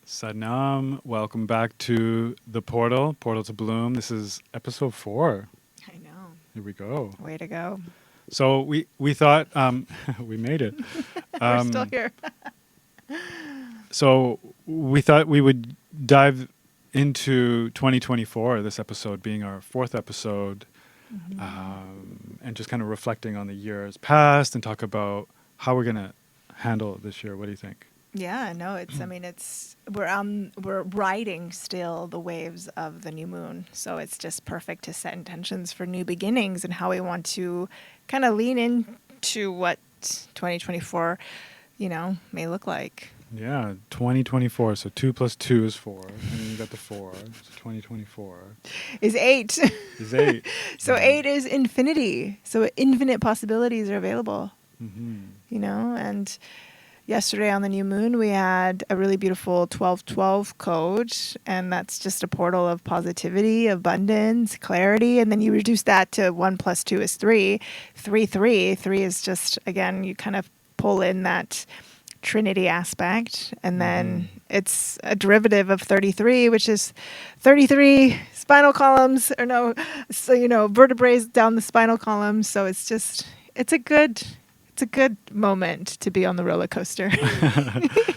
Sadnam, welcome back to the Portal to Bloom. This is episode 4. I know. Here we go. Way to go. So we thought we made it. We're still here. So we thought we would dive into 2024. This episode being our 4th episode, and just kind of reflecting on the years past and talk about how we're gonna handle it this year. What do you think? Yeah, no, we're riding still the waves of the new moon. So it's just perfect to set intentions for new beginnings and how we want to kind of lean into what 2024, may look like. Yeah, 2024. So 2 plus 2 is 4, and then you got the 4. So 2024 is 8. is 8. So 8 is infinity. So infinite possibilities are available. And yesterday on the new moon, we had a really beautiful 12-12 code, and that's just a portal of positivity, abundance, clarity. And then you reduce that to 1 plus 2 is 3. 3 is just, again, you kind of pull in that Trinity aspect. And then it's a derivative of 33, which is 33 spinal columns, vertebrae down the spinal column. So it's a good moment to be on the roller coaster.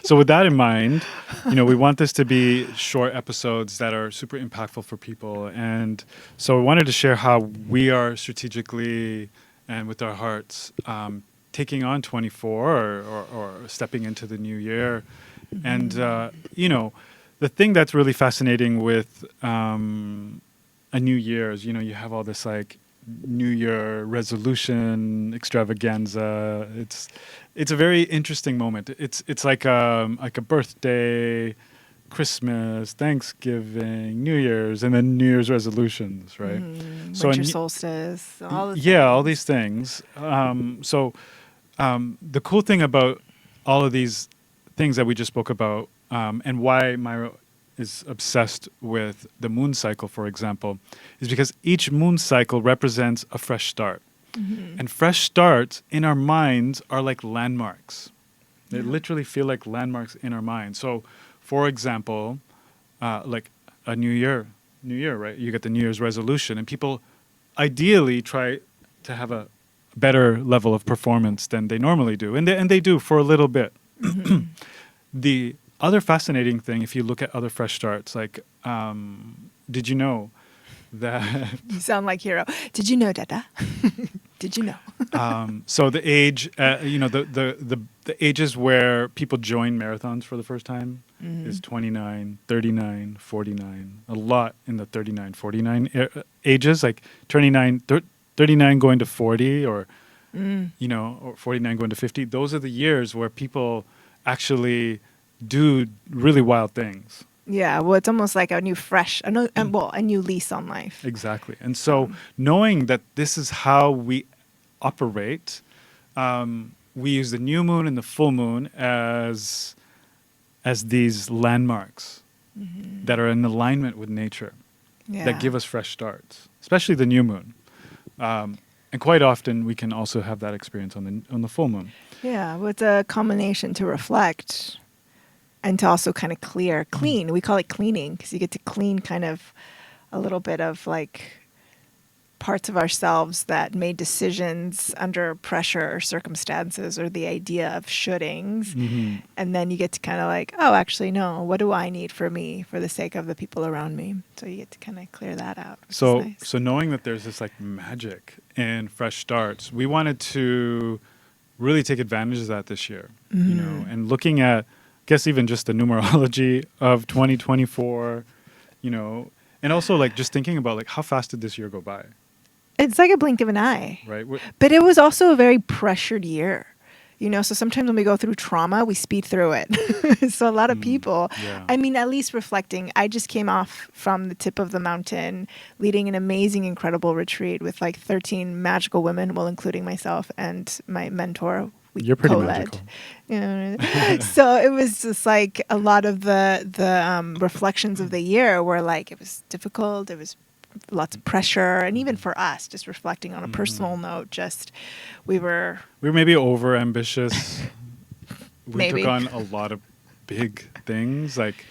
So with that in mind, we want this to be short episodes that are super impactful for people. And so we wanted to share how we are strategically and with our hearts taking on 24 or stepping into the new year. And, the thing that's really fascinating with a new year is, you have all this like New Year resolution extravaganza. It's a very interesting moment. It's like a birthday, Christmas, Thanksgiving, New Year's, and then New Year's resolutions, right? Winter solstice, all these things. The cool thing about all of these things that we just spoke about, and why Myra is obsessed with the moon cycle, for example, is because each moon cycle represents a fresh start. And fresh starts in our minds are like landmarks. They literally feel like landmarks in our minds. So, for example, like a new year, right? You get the New Year's resolution, and people ideally try to have a better level of performance than they normally do. And they do for a little bit. The other fascinating thing, if you look at other fresh starts, like, did you know that... You sound like hero. Did you know, Dada? Did you know? So the age, the ages where people join marathons for the first time is 29, 39, 49. A lot in the 39, 49 ages, like 39 going to 40 or 49 going to 50. Those are the years where people actually do really wild things. Yeah, well, it's almost like a new lease on life. Exactly. And so knowing that this is how we operate, we use the new moon and the full moon as these landmarks that are in alignment with nature, that give us fresh starts, especially the new moon. And quite often we can also have that experience on the full moon. Yeah, well, it's a combination to reflect and to also kind of clean. We call it cleaning because you get to clean kind of a little bit of like parts of ourselves that made decisions under pressure or circumstances or the idea of shouldings. And then you get to kind of like, oh, actually, no, what do I need for me for the sake of the people around me? So you get to kind of clear that out. So, is nice. So knowing that there's this like magic in fresh starts, we wanted to really take advantage of that this year, and looking at, I guess, even just the numerology of 2024, and also like just thinking about like how fast did this year go by? It's like a blink of an eye. Right. But it was also a very pressured year. So sometimes when we go through trauma, we speed through it. So a lot of people, at least reflecting, I just came off from the tip of the mountain leading an amazing, incredible retreat with like 13 magical women, well, including myself and my mentor. You're pretty co-led. magical. So it was just like a lot of the reflections of the year were like, it was difficult. It was lots of pressure. And even for us, just reflecting on a personal note, we were maybe over ambitious. We maybe. took on a lot of big things like,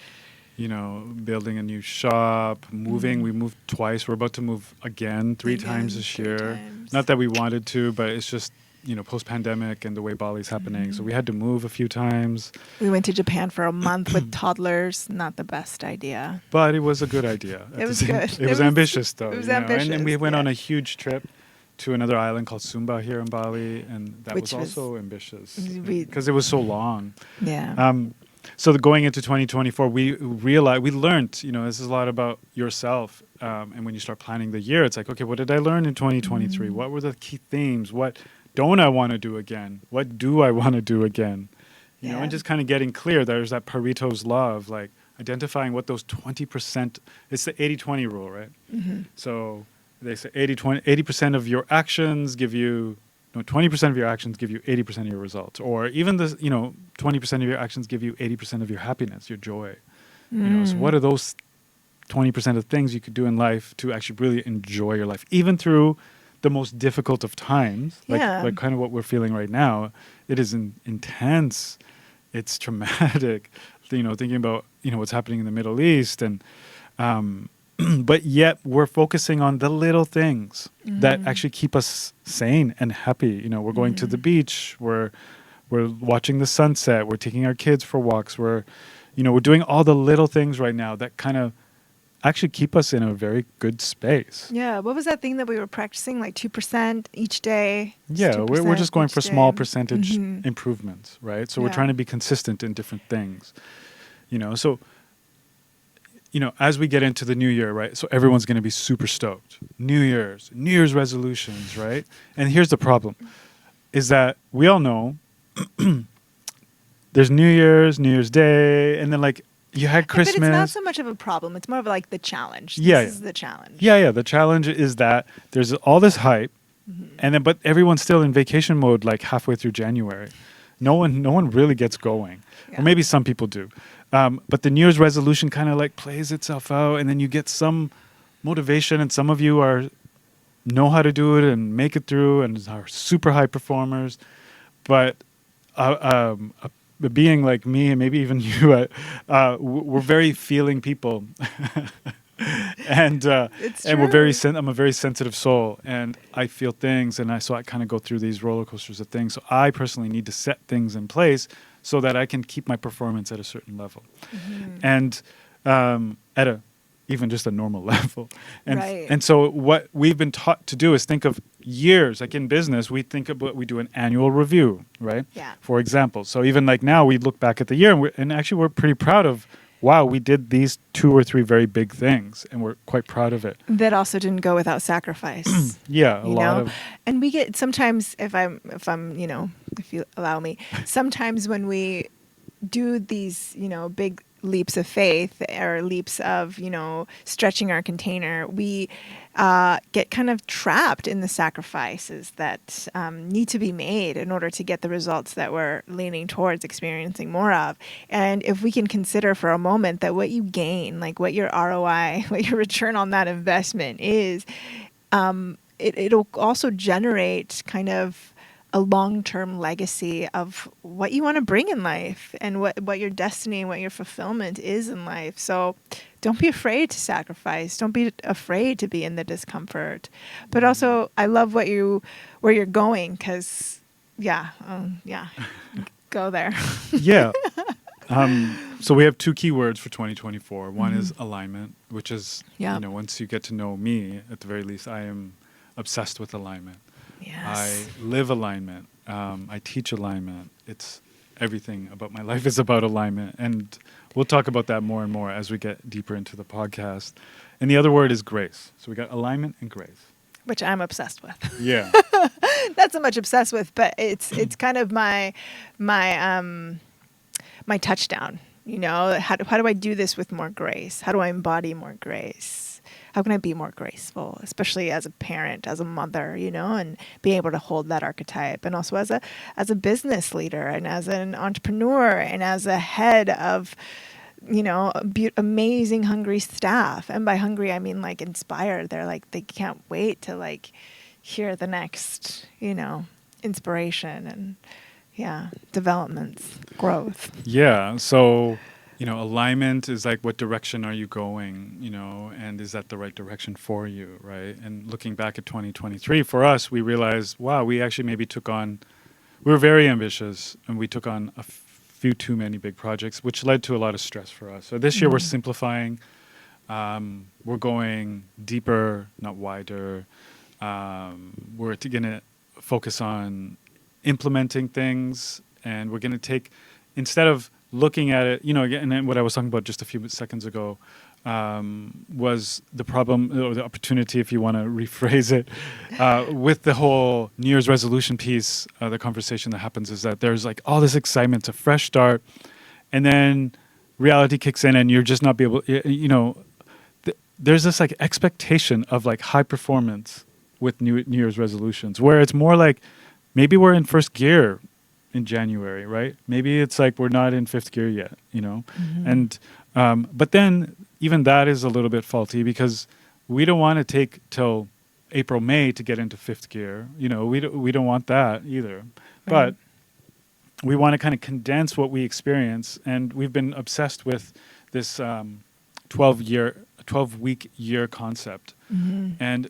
building a new shop, moving. We moved twice. We're about to move again three times this year. Not that we wanted to, but it's just, post-pandemic and the way Bali's happening. So we had to move a few times. We went to Japan for a month with toddlers. Not the best idea. But it was a good idea. It was good. It was ambitious, though. It was ambitious. And then we went on a huge trip to another island called Sumba here in Bali, and that was also ambitious because it was so long. Yeah. So going into 2024, we learned, this is a lot about yourself. And when you start planning the year, it's like, okay, what did I learn in 2023? What were the key themes? What don't I want to do again? What do I want to do again? You know, and just kind of getting clear. There's that Pareto's law of like identifying what those 20%, it's the 80-20 rule, right? So they say 80% of your actions give you, 20% of your actions give you 80% of your results. Or even 20% of your actions give you 80% of your happiness, your joy. So what are those 20% of things you could do in life to actually really enjoy your life, even through the most difficult of times, like kind of what we're feeling right now. It is intense. It's traumatic, thinking about, what's happening in the Middle East. And, but yet we're focusing on the little things that actually keep us sane and happy. We're going to the beach. We're watching the sunset. We're taking our kids for walks. We're doing all the little things right now that kind of actually keep us in a very good space. Yeah. What was that thing that we were practicing? Like 2% each day? Yeah. We're just going for small percentage improvements, right? So we're trying to be consistent in different things, so, as we get into the new year, right? So everyone's going to be super stoked. New Year's resolutions, right? And here's the problem is that we all know there's New Year's Day, and then like, you had Christmas. But it's not so much of a problem. It's more of like the challenge. This is the challenge. Yeah. The challenge is that there's all this hype, and then but everyone's still in vacation mode like halfway through January. No one really gets going, or maybe some people do. But the New Year's resolution kind of like plays itself out, and then you get some motivation, and some of you know how to do it and make it through, and are super high performers. But being like me and maybe even you, we're very feeling people, and we're very. I'm a very sensitive soul, and I feel things, and so I kind of go through these roller coasters of things. So I personally need to set things in place so that I can keep my performance at a certain level, and at even just a normal level. And so what we've been taught to do is think of years. Like in business, we do an annual review, right? Yeah. For example. So even like now we look back at the year and actually we're pretty proud of, wow, we did these 2 or 3 very big things and we're quite proud of it. That also didn't go without sacrifice. Yeah, a lot of. And we get sometimes, if you allow me, sometimes when we do these, big leaps of faith or leaps of, stretching our container, we get kind of trapped in the sacrifices that need to be made in order to get the results that we're leaning towards experiencing more of. And if we can consider for a moment that what you gain, like what your ROI, what your return on that investment is, it'll also generate kind of a long-term legacy of what you want to bring in life and what your destiny and what your fulfillment is in life. So don't be afraid to sacrifice. Don't be afraid to be in the discomfort. But also, I love where you're going because, go there. Yeah. So we have 2 key words for 2024. One is alignment, which is, once you get to know me, at the very least, I am obsessed with alignment. Yes. I live alignment. I teach alignment. It's everything about my life is about alignment. And we'll talk about that more and more as we get deeper into the podcast. And the other word is grace. So we got alignment and grace. Which I'm obsessed with. Yeah. Not so much obsessed with, but it's kind of my touchdown. How do I do this with more grace? How do I embody more grace? How can I be more graceful, especially as a parent, as a mother, and be able to hold that archetype, and also as a business leader, and as an entrepreneur, and as a head of, amazing hungry staff. And by hungry, I mean like inspired. They're like they can't wait to like hear the next, inspiration and developments, growth. Yeah. So, alignment is like, what direction are you going, and is that the right direction for you, right? And looking back at 2023, for us, we realized, wow, we actually maybe we were very ambitious, and we took on a few too many big projects, which led to a lot of stress for us. So this year we're simplifying. We're going deeper, not wider. We're going to focus on implementing things, and we're going to take, instead of looking at it, again, and what I was talking about just a few seconds ago, was the problem or the opportunity, if you want to rephrase it, with the whole New Year's resolution piece. The conversation that happens is that there's like all this excitement, a fresh start, and then reality kicks in, and you're just not be able, there's this like expectation of like high performance with New Year's resolutions, where it's more like maybe we're in first gear in January, right? Maybe it's like we're not in fifth gear yet, and but then even that is a little bit faulty, because we don't want to take till April, May to get into fifth gear. We don't want that either. Right. But we want to kind of condense what we experience, and we've been obsessed with this 12-week year concept, and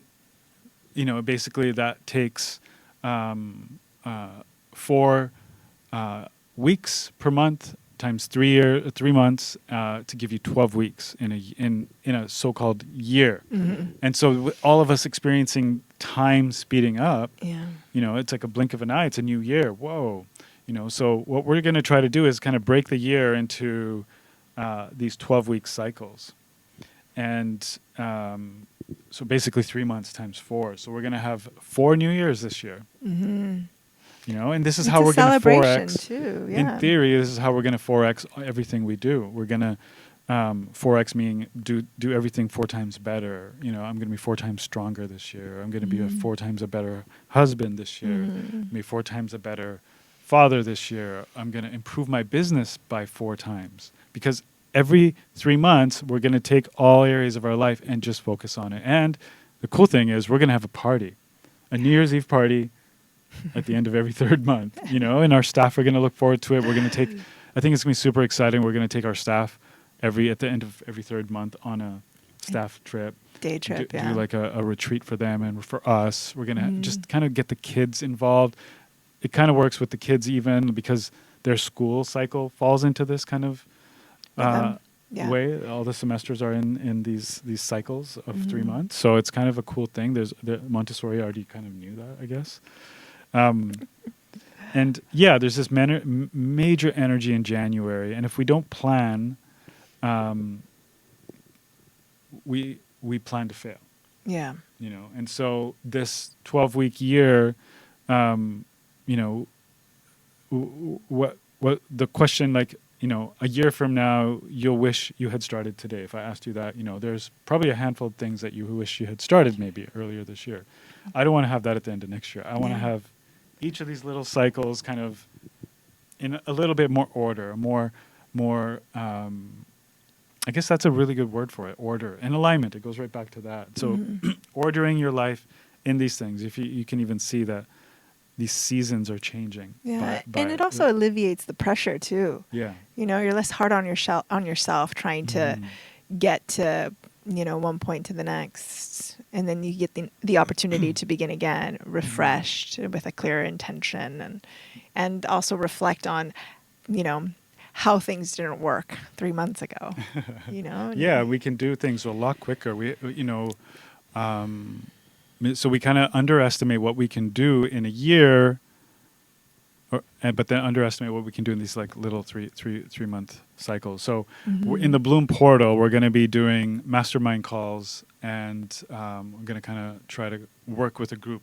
basically that takes 4 weeks per month times 3 months to give you 12 weeks in a so-called year. And so all of us experiencing time speeding up, it's like a blink of an eye. It's a new year. Whoa. So what we're going to try to do is kind of break the year into these 12-week cycles. And so basically 3 months times 4. So we're going to have 4 New Years this year. And this is how we're going to 4x. Too, yeah. In theory, this is how we're going to 4x everything we do. We're going to 4x meaning do everything 4 times better. I'm going to be 4 times stronger this year. I'm going to be 4 times a better husband this year. Maybe 4 times a better father this year. I'm going to improve my business by 4 times, because every 3 months we're going to take all areas of our life and just focus on it. And the cool thing is we're going to have a party, a New Year's Eve party at the end of every 3rd month, and our staff are going to look forward to it. We're going to take, I think it's going to be super exciting. We're going to take our staff at the end of every 3rd month on a staff trip. Day trip, do like a retreat for them and for us. We're going to just kind of get the kids involved. It kind of works with the kids even because their school cycle falls into this kind of way. All the semesters are in these cycles of 3 months. So it's kind of a cool thing. The Montessori already kind of knew that, I guess. And there's this major energy in January, and if we don't plan, we plan to fail. Yeah. And so this 12-week year, what the question, like, a year from now, you'll wish you had started today. If I asked you that, there's probably a handful of things that you wish you had started maybe earlier this year. I don't want to have that at the end of next year. I want to have each of these little cycles kind of in a little bit more order, more. I guess that's a really good word for it, order and alignment. It goes right back to that. So ordering your life in these things. If you can even see that these seasons are changing. Yeah, and it also alleviates the pressure too. Yeah, you're less hard on yourself trying to get to one point to the next, and then you get the opportunity to begin again, refreshed with a clear intention, and also reflect on, how things didn't work 3 months ago. Yeah, we can do things a lot quicker. So we kind of underestimate what we can do in a year, but then underestimate what we can do in these like little 3 month cycles. So we're in the Bloom portal, we're going to be doing mastermind calls, and we're going to kind of try to work with a group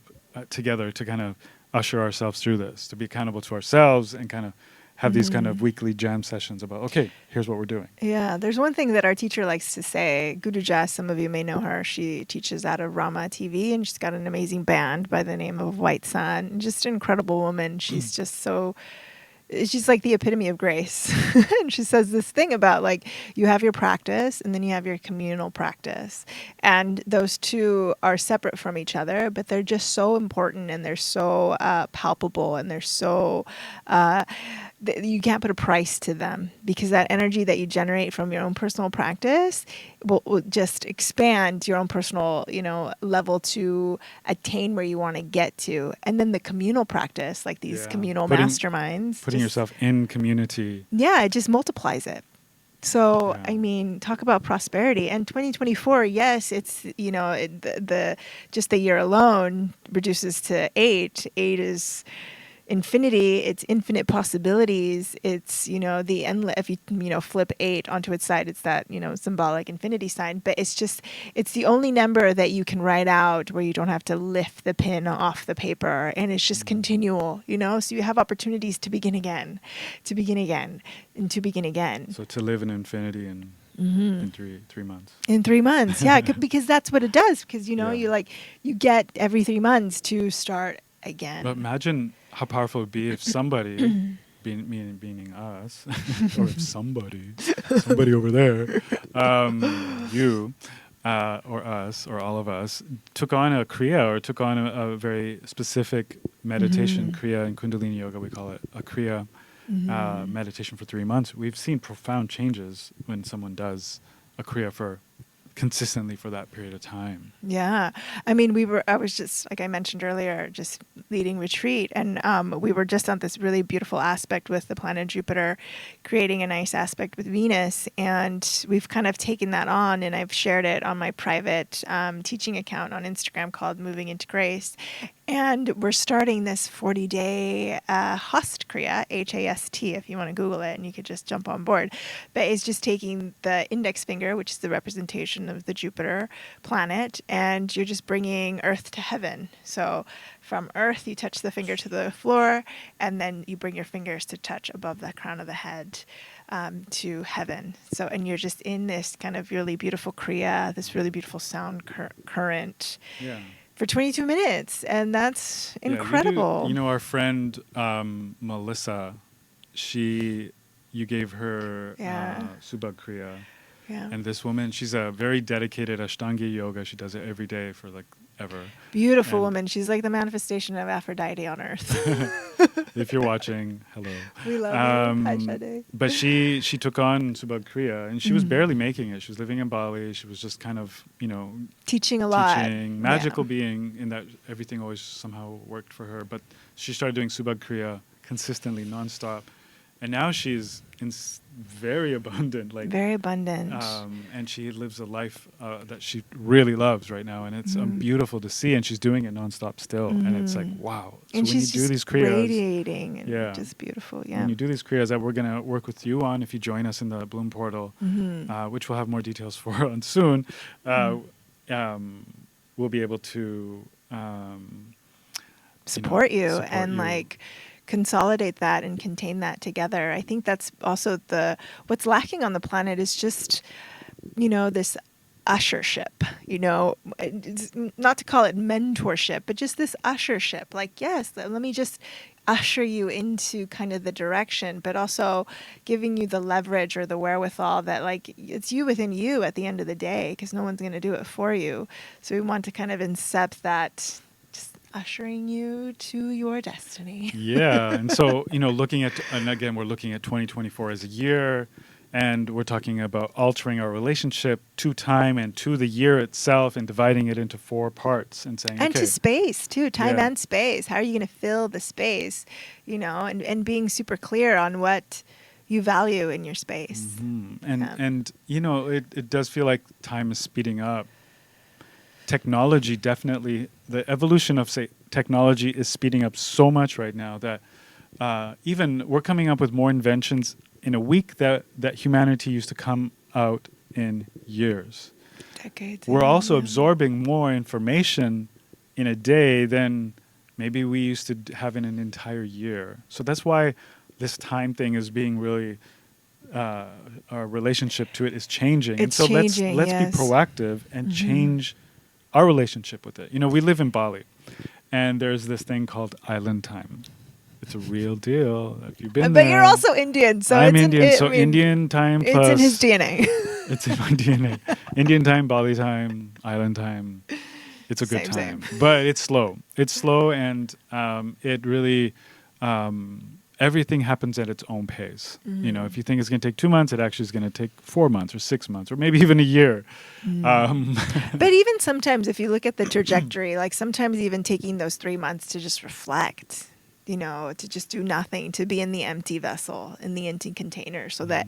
together to kind of usher ourselves through this, to be accountable to ourselves and kind of have these kind of weekly jam sessions about, okay, here's what we're doing. Yeah, there's one thing that our teacher likes to say. Guru Jess, some of you may know her. She teaches out of Rama TV, and she's got an amazing band by the name of White Sun. Just an incredible woman. She's just so she's like the epitome of grace. And she says this thing about like you have your practice and then you have your communal practice. And those two are separate from each other, but they're just so important and they're so palpable and they're so you can't put a price to them, because that energy that you generate from your own personal practice will just expand your own personal, level to attain where you want to get to. And then the communal practice, like these communal masterminds, putting yourself in community. Yeah, it just multiplies it. So, Yeah. I mean, talk about prosperity. And 2024, yes, it's, the just the year alone reduces to 8. 8 is infinity. It's infinite possibilities. It's, the endless, if you, flip 8 onto its side, it's that, symbolic infinity sign. But it's the only number that you can write out where you don't have to lift the pin off the paper. And it's just continual, so you have opportunities to begin again, and to begin again. So to live in infinity in 3 months. In 3 months, yeah, because that's what it does. Because, you get every 3 months to start again. But imagine how powerful it would be if somebody, meaning us, or if somebody over there, you, or us, or all of us, took on a Crea, or took on a very specific meditation, Crea in Kundalini Yoga, we call it a Crea meditation for 3 months. We've seen profound changes when someone does a Crea consistently for that period of time. Yeah. I mean, I was just, like I mentioned earlier, just leading retreat. And we were just on this really beautiful aspect with the planet Jupiter, creating a nice aspect with Venus. And we've kind of taken that on, and I've shared it on my private teaching account on Instagram called Moving into Grace. And we're starting this 40-day HAST Crea, HAST, if you want to Google it, and you could just jump on board. But it's just taking the index finger, which is the representation of the Jupiter planet, and you're just bringing Earth to heaven. So from Earth, you touch the finger to the floor, and then you bring your fingers to touch above the crown of the head to heaven. So, and you're just in this kind of really beautiful Crea, this really beautiful sound current. Yeah. For 22 minutes, and that's incredible. Our friend Melissa, you gave her Subhag Kriya. Yeah. And this woman, she's a very dedicated Ashtanga yoga. She does it every day for ever. Beautiful woman. She's like the manifestation of Aphrodite on earth. If you're watching, hello. We love you. Hi, Shade. But she took on Subhag Kriya, and she was barely making it. She was living in Bali. She was just kind of, teaching a lot. Magical being in that everything always somehow worked for her. But she started doing Subhag Kriya consistently, nonstop. And now she's very abundant. Very abundant. And she lives a life that she really loves right now. And it's beautiful to see. And she's doing it nonstop still. And it's like, wow. So and when she's you do just these Kriyas, radiating and just beautiful. Yeah. When you do these Kriyas that we're going to work with you on, if you join us in the Bloom Portal, which we'll have more details for on soon, we'll be able to support you and consolidate that and contain that together. I think that's also what's lacking on the planet is just, this ushership, not to call it mentorship, but just this ushership. Yes, let me just usher you into kind of the direction, but also giving you the leverage or the wherewithal that it's you within you at the end of the day, because no one's going to do it for you. So we want to kind of incept that, ushering you to your destiny. Yeah. And so, looking at 2024 as a year, and we're talking about altering our relationship to time and to the year itself and dividing it into 4 parts and saying, and to space too, time and space. How are you going to fill the space, and being super clear on what you value in your space. And it does feel like time is speeding up. Technology definitely, the evolution of technology is speeding up so much right now that even we're coming up with more inventions in a week that humanity used to come out in years. Decades. We're also absorbing more information in a day than maybe we used to have in an entire year. So that's why this time thing is being really, our relationship to it is changing. It's and so changing, let's be proactive and change our relationship with it. We live in Bali, and there's this thing called island time. It's a real deal. If you've been But there. you're also Indian, so I'm it's Indian, so I mean, Indian time it's plus. in his DNA. It's in my DNA. Indian time, Bali time, island time. It's a good Same. time, but it's slow. It's slow, and it really everything happens at its own pace. You know, if you think it's going to take 2 months, it actually is going to take 4 months or 6 months or maybe even a year. But even sometimes, if you look at the trajectory, like sometimes even taking those 3 months to just reflect, you know, to just do nothing, to be in the empty vessel, in the empty container, so that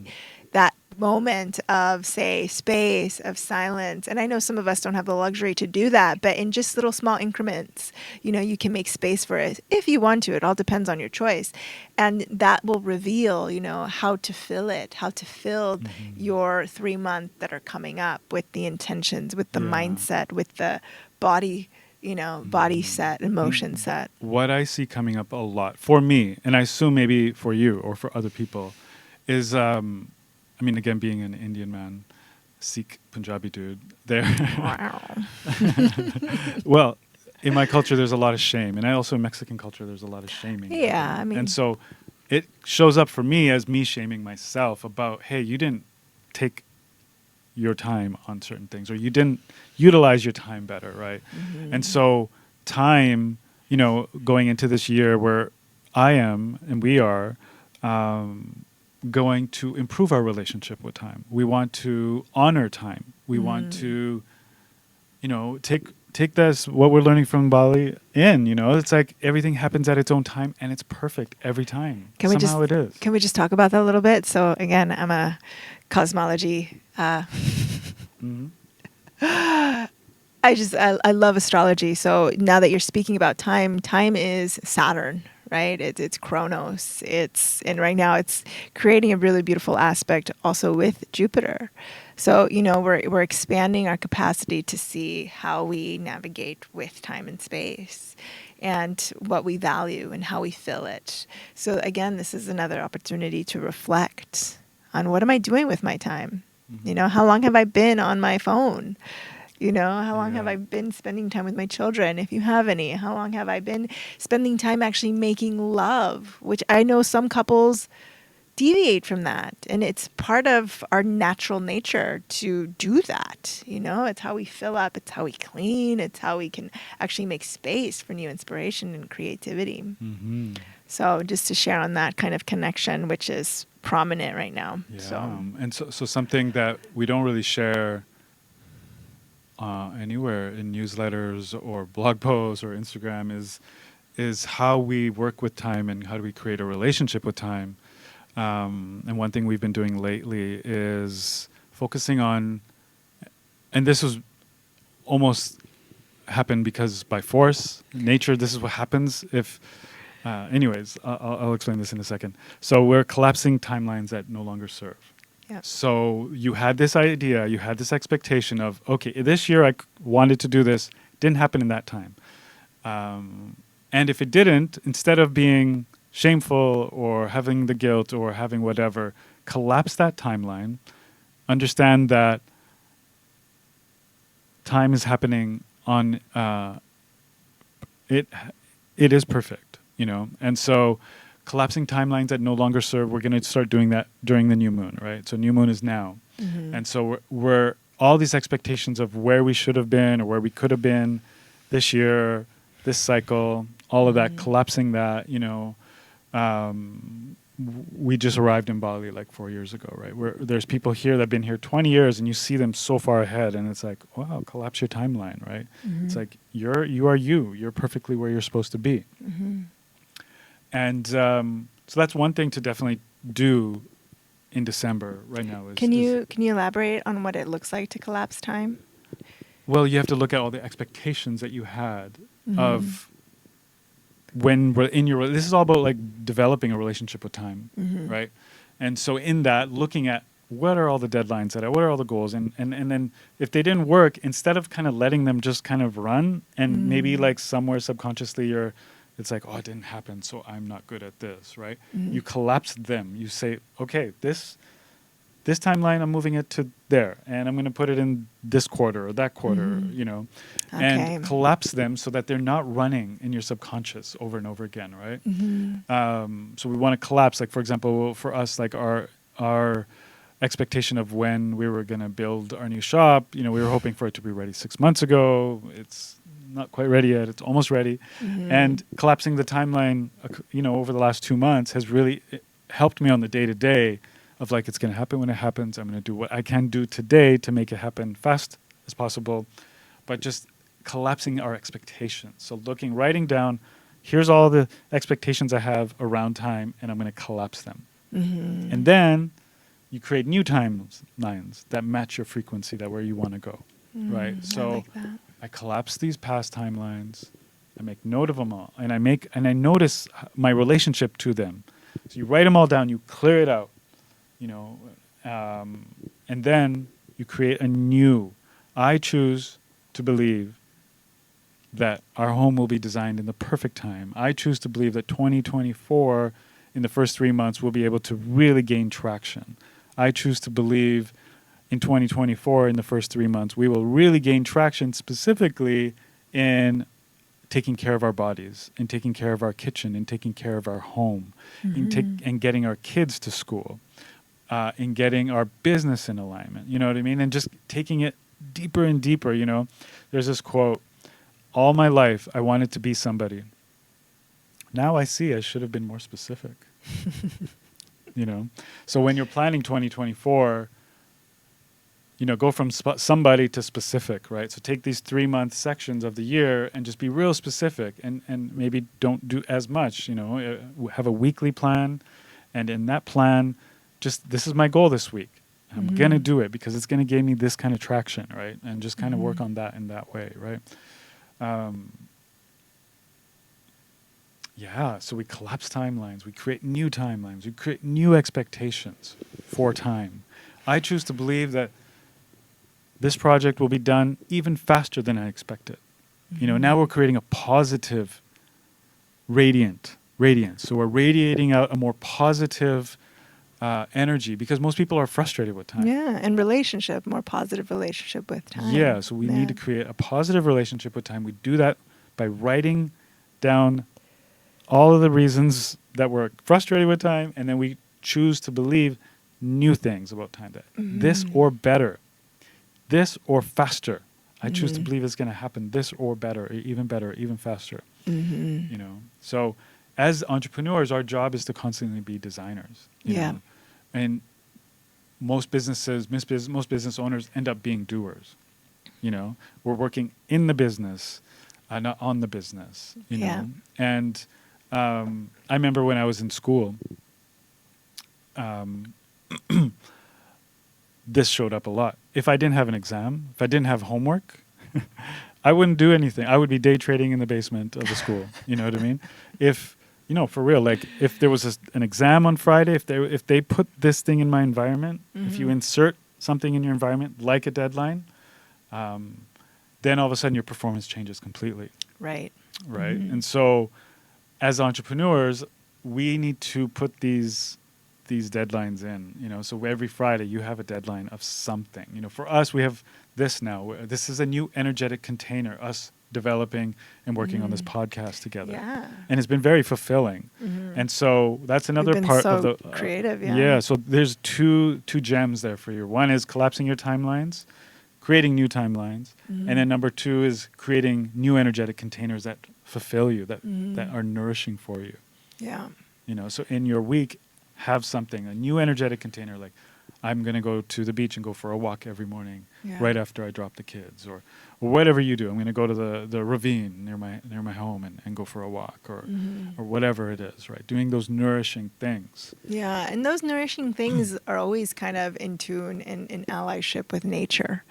that moment of, say, space, of silence, and I know some of us don't have the luxury to do that, but in just little small increments, you know, you can make space for it if you want to. It all depends on your choice. And that will reveal, you know, how to fill it, how to fill your 3 months that are coming up with the intentions, with the mindset, with the body, you know, body set, emotion set. What I see coming up a lot for me, and I assume maybe for you or for other people, is I mean, again, being an Indian man, Sikh Punjabi dude, there. Wow. Well, in my culture, there's a lot of shame, and also in Mexican culture, there's a lot of shaming. Yeah, happening. I mean- and so it shows up for me as me shaming myself about, hey, you didn't take your time on certain things, or you didn't utilize your time better, right? And so time, you know, going into this year where I am and we are going to improve our relationship with time. We want to honor time. We want to, you know, take this, what we're learning from Bali in, you know, it's like everything happens at its own time and it's perfect every time. Somehow it is. Can we just talk about that a little bit? So again, I'm a cosmology. I love astrology. So now that you're speaking about time, time is Saturn, right? It's Chronos. And right now it's creating a really beautiful aspect also with Jupiter. So, you know, we're expanding our capacity to see how we navigate with time and space and what we value and how we fill it. So again, this is another opportunity to reflect on what am I doing with my time? You know, how long have I been on my phone? You know, how long have I been spending time with my children, if you have any? How long have I been spending time actually making love, which I know some couples deviate from that. And it's part of our natural nature to do that. You know, it's how we fill up, it's how we clean, it's how we can actually make space for new inspiration and creativity. So just to share on that kind of connection, which is prominent right now. Yeah. So. And so something that we don't really share anywhere in newsletters or blog posts or Instagram is how we work with time and how do we create a relationship with time. And one thing we've been doing lately is focusing on, and this was almost happened because by force, nature, this is what happens if, anyways, I'll explain this in a second. So we're collapsing timelines that no longer serve. Yeah. So you had this idea, you had this expectation of, okay, this year I wanted to do this, didn't happen in that time. And if it didn't, instead of being shameful or having the guilt or having whatever, collapse that timeline, understand that time is happening on, it is perfect, you know, and so collapsing timelines that no longer serve, we're going to start doing that during the new moon, right? So new moon is now. And so we're all these expectations of where we should have been or where we could have been this year, this cycle, all of that, collapsing that, you know. We just arrived in Bali like 4 years ago, right? Where there's people here that have been here 20 years and you see them so far ahead and it's like, wow, collapse your timeline, right? It's like, you're perfectly where you're supposed to be. And so that's one thing to definitely do in December right now. Can you elaborate on what it looks like to collapse time? Well, you have to look at all the expectations that you had of when we're in your, this is all about like developing a relationship with time, right? And so in that, looking at what are all the deadlines that what are all the goals, and then if they didn't work, instead of kind of letting them just kind of run, and maybe like somewhere subconsciously it's like, oh, it didn't happen, so I'm not good at this, right? You collapse them. You say, okay, this this timeline, I'm moving it to there, and I'm going to put it in this quarter or that quarter, you know, Okay. and collapse them so that they're not running in your subconscious over and over again, right? So we want to collapse, like, for example, for us, like our expectation of when we were going to build our new shop, you know, we were hoping for it to be ready 6 months ago. It's not quite ready yet. It's almost ready. And collapsing the timeline, you know, over the last 2 months has really helped me on the day-to-day of, like, it's going to happen when it happens. I'm going to do what I can do today to make it happen fast as possible, but just collapsing our expectations. So writing down, here's all the expectations I have around time, and I'm going to collapse them. And then you create new timelines that match your frequency, that where you want to go, right? So I like that. I collapse these past timelines. I make note of them all, and I notice my relationship to them. So you write them all down, you clear it out, you know, and then you create a new. I choose to believe that our home will be designed in the perfect time. I choose to believe that 2024, in the first 3 months, we'll be able to really gain traction. I choose to believe in 2024, in the first 3 months, we will really gain traction, specifically in taking care of our bodies, in taking care of our kitchen, in taking care of our home, in getting our kids to school, in getting our business in alignment. You know what I mean? And just taking it deeper and deeper. You know, there's this quote: "All my life, I wanted to be somebody. Now I see I should have been more specific." You know, so when you're planning 2024, you know, go from somebody to specific, right? So take these 3-month sections of the year and just be real specific, and maybe don't do as much, you know, have a weekly plan. And in that plan, just, this is my goal this week. I'm going to do it because it's going to give me this kind of traction, right? And just kind of work on that in that way, right? Yeah, so we collapse timelines. We create new timelines. We create new expectations for time. I choose to believe that this project will be done even faster than I expected. You know, now we're creating a positive radiance. So we're radiating out a more positive energy, because most people are frustrated with time. Yeah, and more positive relationship with time. Yeah, so we need to create a positive relationship with time. We do that by writing down all of the reasons that we're frustrated with time, and then we choose to believe new things about time, that this or better, this or faster. I choose to believe it's going to happen this or better, even faster. You know, so as entrepreneurs, our job is to constantly be designers. You know? And most business owners end up being doers. You know, we're working in the business, not on the business. You know, and I remember when I was in school, this showed up a lot. If I didn't have an exam, if I didn't have homework, I wouldn't do anything. I would be day trading in the basement of the school. You know what I mean? If, you know, for real, like if there was an exam on Friday, if they put this thing in my environment, if you insert something in your environment like a deadline, then all of a sudden your performance changes completely. Right. Right. And so as entrepreneurs, we need to put these deadlines in, you know, so every Friday you have a deadline of something. You know, for us, we have this now. This is a new energetic container, us developing and working on this podcast together. Yeah. And it's been very fulfilling. And so that's another part of the creative. Yeah. So there's two gems there for you. One is collapsing your timelines, creating new timelines, and then number 2 is creating new energetic containers that fulfill you, that are nourishing for you. Yeah. You know, so in your week, have something, a new energetic container, like I'm going to go to the beach and go for a walk every morning right after I drop the kids, or whatever you do. I'm going to go to the ravine near my home and go for a walk, or whatever it is, right? Doing those nourishing things. Yeah, and those nourishing things are always kind of in tune and in allyship with nature.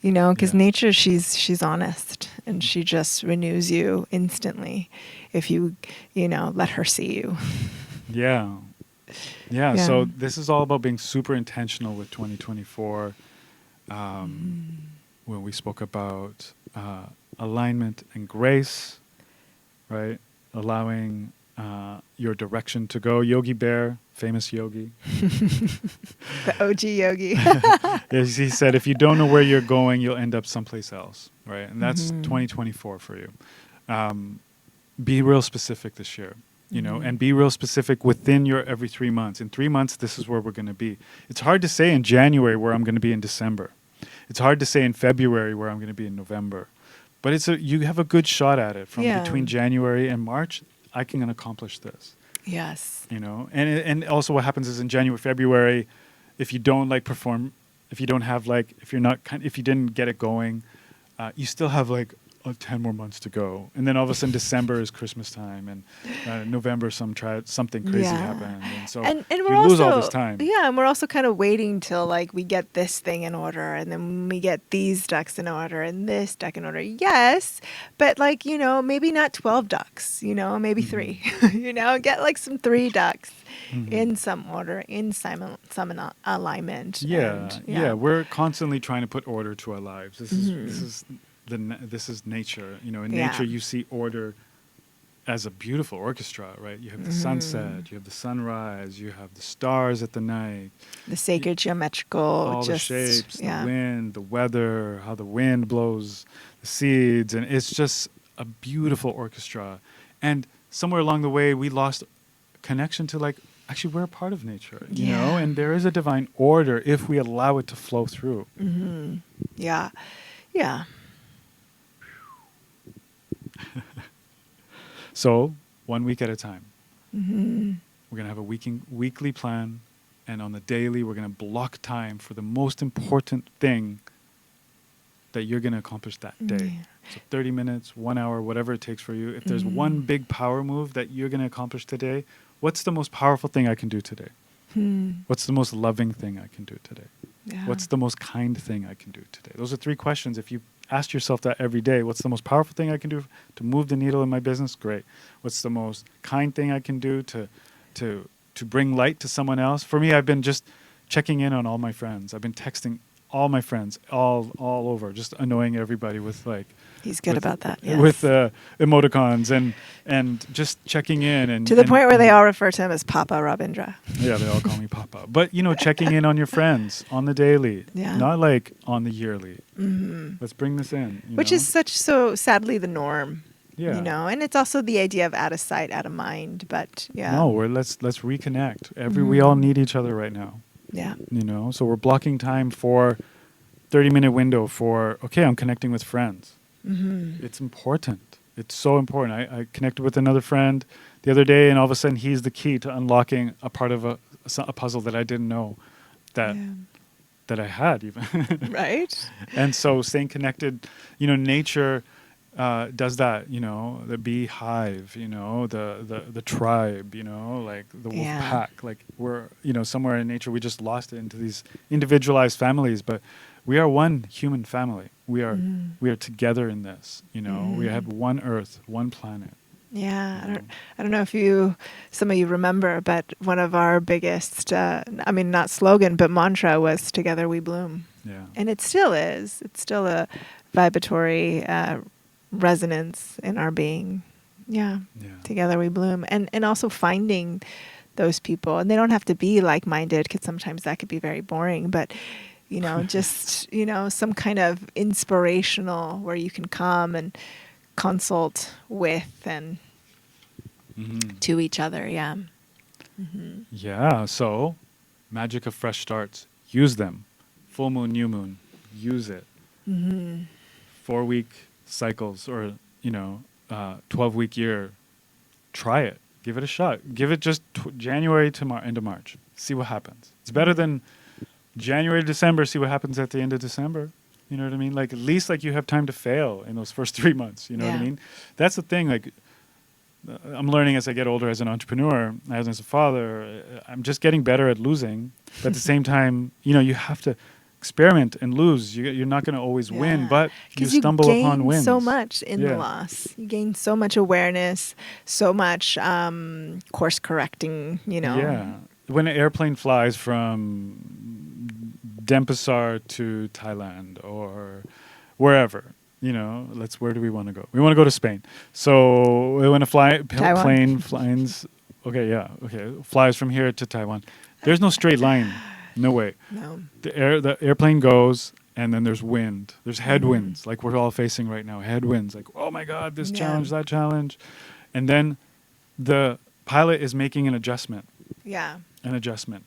You know, because nature, she's honest, and she just renews you instantly if you know, let her see you. Yeah, so this is all about being super intentional with 2024. When we spoke about alignment and grace, right? Allowing your direction to go. Yogi Bear, famous yogi. The OG yogi. He said, if you don't know where you're going, you'll end up someplace else, right? And that's 2024 for you. Be real specific this year, you know, and be real specific within your every 3 months. In 3 months, this is where we're going to be. It's hard to say in January where I'm going to be in December. It's hard to say in February where I'm going to be in November. But you have a good shot at it. From between January and March, I can accomplish this. Yes. You know, and also what happens is in January, February, if you don't perform, if you don't have if you didn't get it going, you still have 10 more months to go. And then all of a sudden December is Christmas time, and November something crazy happened. And so and you we're lose also, all this time. Yeah, and we're also kind of waiting till we get this thing in order, and then we get these ducks in order and this duck in order. Yes, but maybe not 12 ducks, maybe 3. Get some 3 ducks in some order, in some alignment. Yeah. We're constantly trying to put order to our lives. This is nature. In nature you see order as a beautiful orchestra, right? You have the sunset, you have the sunrise, you have the stars at the night, the sacred geometrical, all the shapes, the wind, the weather, how the wind blows the seeds, and it's just a beautiful orchestra. And somewhere along the way we lost connection to actually we're a part of nature, you know, and there is a divine order if we allow it to flow through. Yeah. So 1 week at a time. We're going to have a weekly plan, and on the daily we're going to block time for the most important thing that you're going to accomplish that day. So 30 minutes, 1 hour, whatever it takes for you. If there's one big power move that you're going to accomplish today, what's the most powerful thing I can do today? What's the most loving thing I can do today? What's the most kind thing I can do today? Those are 3 questions. If you ask yourself that every day, what's the most powerful thing I can do to move the needle in my business? Great. What's the most kind thing I can do to bring light to someone else? For me, I've been just checking in on all my friends. I've been texting all my friends all over, just annoying everybody with He's good about that. Yes. With emoticons and just checking in, and to the point where they all refer to him as Papa Rabindra. Yeah, they all call me Papa. But checking in on your friends on the daily, not on the yearly. Let's bring this in, which is so sadly the norm. Yeah. And it's also the idea of out of sight, out of mind. But no, let's reconnect. We all need each other right now. Yeah. So we're blocking time for 30-minute window for I'm connecting with friends. It's important. It's so important. I connected with another friend the other day, and all of a sudden he's the key to unlocking a part of a puzzle that I didn't know that I had even. Right. And so staying connected, nature does that, the beehive, the tribe, the wolf pack, we're, somewhere in nature, we just lost it into these individualized families, but we are one human family. We are together in this, we have one earth, one planet. Yeah. I don't know if some of you remember, but one of our biggest, not slogan, but mantra was "Together we bloom." Yeah. And it still is. It's still a vibratory resonance in our being. Yeah. Together we bloom. And also finding those people, and they don't have to be like-minded, because sometimes that could be very boring, but just some kind of inspirational where you can come and consult with and to each other. So magic of fresh starts, use them. Full moon, new moon, use it. 4-week cycles, or 12-week year, try it, give it a shot, give it just January to end of March, see what happens. It's better than January to December, see what happens at the end of December. You know what I mean? At least you have time to fail in those first 3 months. You know what I mean? That's the thing. I'm learning as I get older as an entrepreneur, as a father. I'm just getting better at losing. But at the same time, you have to experiment and lose. You're not going to always win, but you stumble upon wins. So much in the loss. You gain so much awareness, so much course correcting. Yeah. When an airplane flies from Denpasar to Thailand or wherever, where do we want to go? We want to go to Spain. So we want to Taiwan. plane flies. Okay, yeah, okay, flies from here to Taiwan. There's no straight line. No way. No. The airplane goes, and then there's wind. There's Mm-hmm. headwinds, like we're all facing right now. Headwinds, like, oh my God, this Yeah. challenge, that challenge, and then the pilot is making an adjustment. Yeah. An adjustment.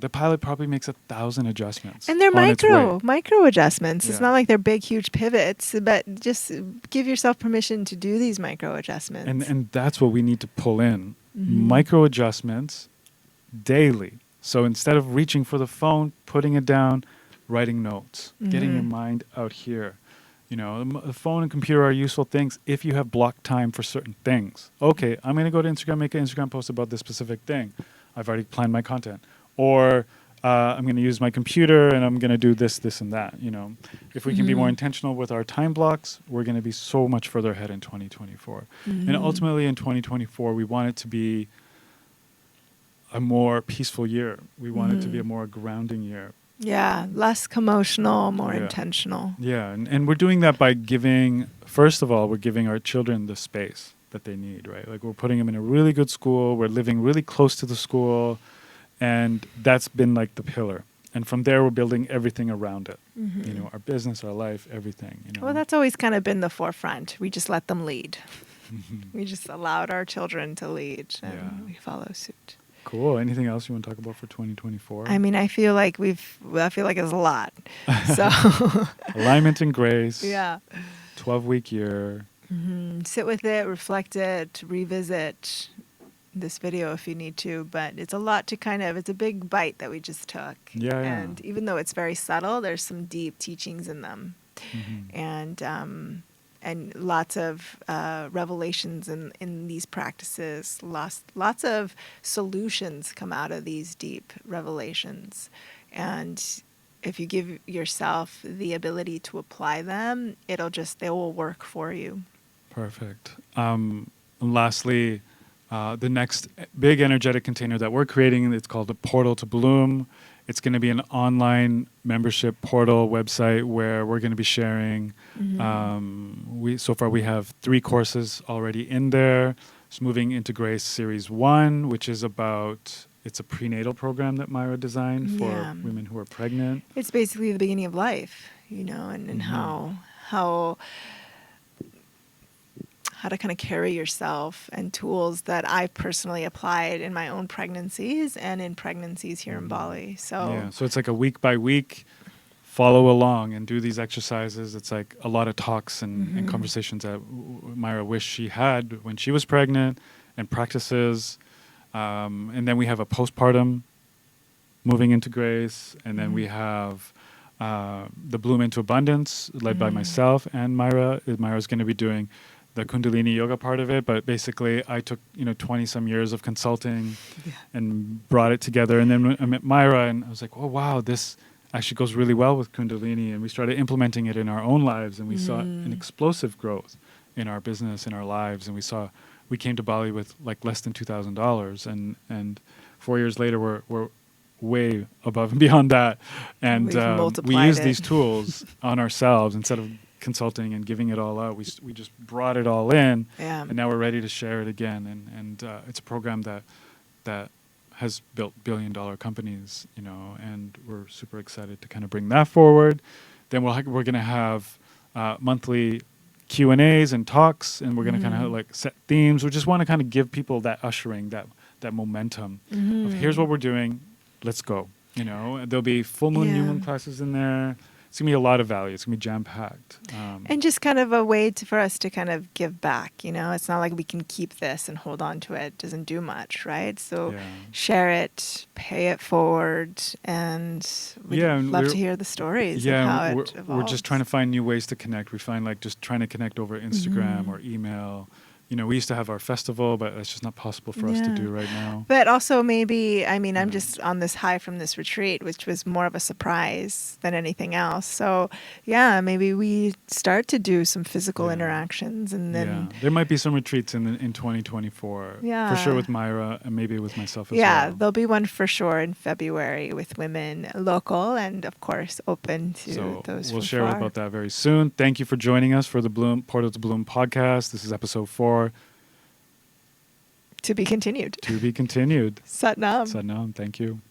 The pilot probably makes 1,000 adjustments. And they're on its way. micro adjustments. It's Yeah. not like they're big, huge pivots, but just give yourself permission to do these micro adjustments. And that's what we need to pull in. Mhm. Micro adjustments daily. So instead of reaching for the phone, putting it down, writing notes, getting your Mhm. mind out here. The phone and computer are useful things if you have blocked time for certain things. Okay, I'm going to go to Instagram, make an Instagram post about this specific thing. I've already planned my content. Or I'm going to use my computer and I'm going to do this, this, and that. If we can be more Mhm. intentional with our time blocks, we're going to be so much further ahead in 2024. And Mhm. ultimately in 2024, we want it to be a more peaceful year. We want it to be a more grounding year. Yeah, less commotional, more Yeah. intentional. Yeah, and we're doing that by first of all, we're giving our children the space that they need, right? Like we're putting them in a really good school, we're living really close to the school, and that's been like the pillar. And from there, we're building everything around it. Mhm. Our business, our life, everything. Well, that's always kind of been the forefront. We just let them lead. Mhm. We just allowed our children to lead, and Yeah. we follow suit. Cool. Anything else you want to talk about for 2024? I mean, I feel like it's a lot. So, Alignment and grace. yeah. 12-week year. Sit with it, reflect it, revisit this video if you need to. But it's a lot to it's a big bite that we just took. Yeah, yeah. And even though it's very subtle, there's some deep teachings in them. Mhm. And lots of revelations in these practices. Lots of solutions come out of these deep revelations. And if you give yourself the ability to apply them, they will work for you. Perfect. And lastly, the next big energetic container that we're creating, it's called the Portal to Bloom. It's going to be an online membership portal website where we're going to be sharing. So far we have 3 courses already in there. It's Moving into Grace Series 1, which is it's a prenatal program that Myra designed for Yeah. women who are pregnant. It's basically the beginning of life, and how to kind of carry yourself, and tools that I personally applied in my own pregnancies and in pregnancies here in Bali. So So it's like a week by week, follow along and do these exercises. It's like a lot of talks and conversations that Myra wished she had when she was pregnant, and practices. And then we have a postpartum Moving into Grace, and then we have the Bloom into Abundance, led by myself and Myra. Myra's going to be doing the Kundalini yoga part of it, but basically I took 20 some years of consulting and brought it together. And then I met Myra, and I was like, oh wow, this actually goes really well with Kundalini. And we started implementing it in our own lives, and we saw an explosive growth in our business, in our lives. And we came to Bali with like less than $2,000, and 4 years later we're way above and beyond that. And We've we multiplied use it. these tools on ourselves instead of consulting and giving it all out. We just brought it all in, Yeah. and now we're ready to share it again. And it's a program that has built billion-dollar companies, and we're super excited to kind of bring that forward. Then we're going to have monthly Q&As and talks, and we're going to kind of like set themes. We just want to kind of give people that ushering, that momentum of here's what we're doing, let's go. There'll be full moon, new moon classes in there. It's going to be a lot of value. It's going to be jam-packed. And just kind of a way for us to kind of give back, It's not like we can keep this and hold on to it. It doesn't do much, right? So share it, pay it forward, and we'd love to hear the stories of how it evolves. We're just trying to find new ways to connect. We find like just trying to connect over Instagram or email we used to have our festival, but that's just not possible for us to Yeah. do right now. But also maybe, I'm Yeah. just on this high from this retreat, which was more of a surprise than anything else. So yeah, maybe we start to do some physical Yeah. interactions, and then There might be some retreats in 2024. For Yeah. sure with Myra and maybe with myself as yeah, well. there'll be one for sure in February with women local, and of course open to So those we'll from share far. about that very soon. Thank you for joining us for the Portal to Bloom podcast. This is episode 4. To be continued. To be continued. Sat Nam. Sadnam, thank you.